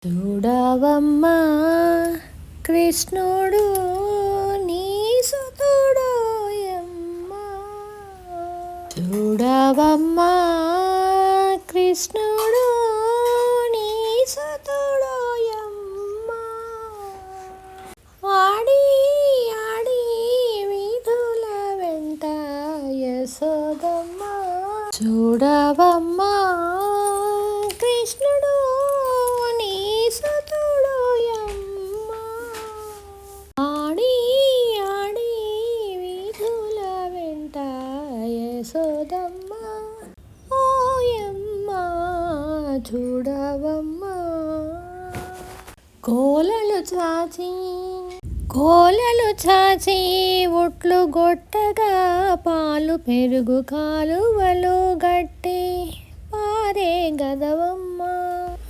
చూడవమ్మా కృష్ణుడు నీ సుతుడోయమ్మా. చూడవమ్మా కృష్ణుడు నీ సుతుడోయమ్మా. ఆడి ఆడి వీధుల వెంట యశోదమ్మ. చూడవమ్మా కృష్ణుడు నీ సుతుడోయమ్మా. ఆడి ఆడి వీధుల వెంట యశోదమ్మ. ఓయమ్మా చూడవమ్మా. కోలలు చాచి ఒట్లు గొట్టగా పాలు పెరుగు కాలువలు గట్టి పారే గదవమ్మ.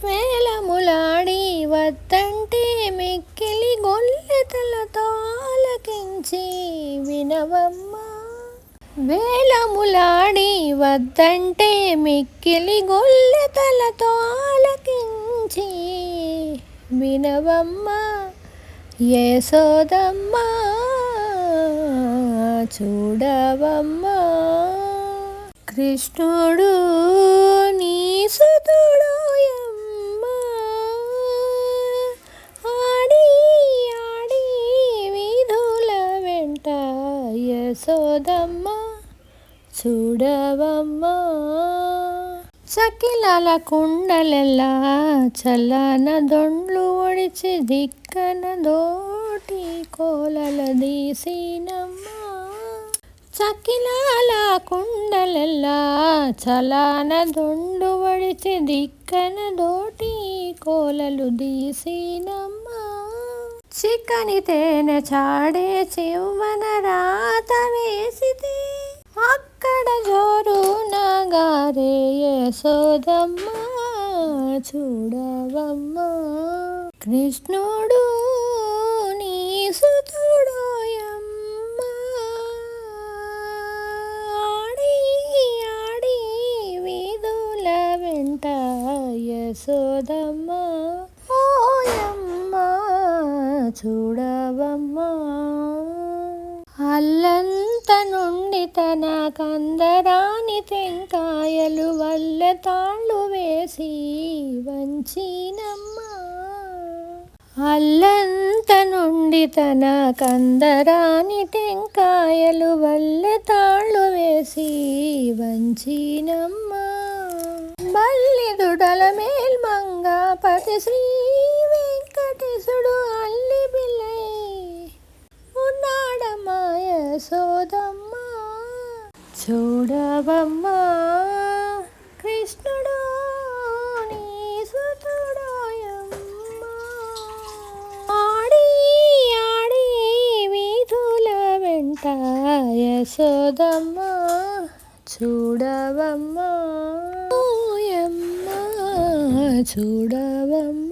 వేలములాడి వద్దంటే మిక్కిలి గొల్లెతలతో ఆలకించి వినవమ్మ. వేలములాడి వద్దంటే మిక్కిలి గొల్లెతలతో ఆలకించి వినవమ్మ. యశోదమ్మ చూడవమ్మా. కృష్ణుడు నీ సుతుడోయమ్మా. ఆడి ఆడి వీధుల వెంట యశోదమ్మ. చూడవమ్మా. చకిలాల కుండలెల్లా చల్లన దొండ్లు ఒడిచి దిక్కన దోటి కోలల దీసినమ్మా. చకిలాల కుండలెల్లా చలాన దొండు ఒడిచి దిక్కన దోటి కోలలు దీసినమ్మా. చిక్కని తేనె చాడే చివ్వన రాత వేసితే అక్కడ జోరు నగారే యశోదమ్మ. చూడవమ్మా. కృష్ణుడు నీ సుతుడోయమ్మా. ఆడి ఆడి వీధుల వెంట యశోదమ్మ. ఓయమ్మా చూడవమ్మా. అల్లంత నుండి తన కందరాని టెంకాయలు వల్ల తాళ్ళు వేసి వంచినమ్మ. అల్లంత నుండి తన కందరాని టెంకాయలు వల్ల తాళ్ళు వేసి వంచినమ్మ. బల్లిదుడల మేల్మంగ పతి శ్రీ వెంకటేశుడు అల్లి బిల్లై ఉన్నాడమ్మా యశోదమ్మ. చూడవమ్మా. కృష్ణుడు నీ సుతుడోయమ్మా. ఆడి ఆడి వీధుల వెంట యశోదమ్మ. చూడవమ్మా. ఓయమ్మా చూడవమ్మా.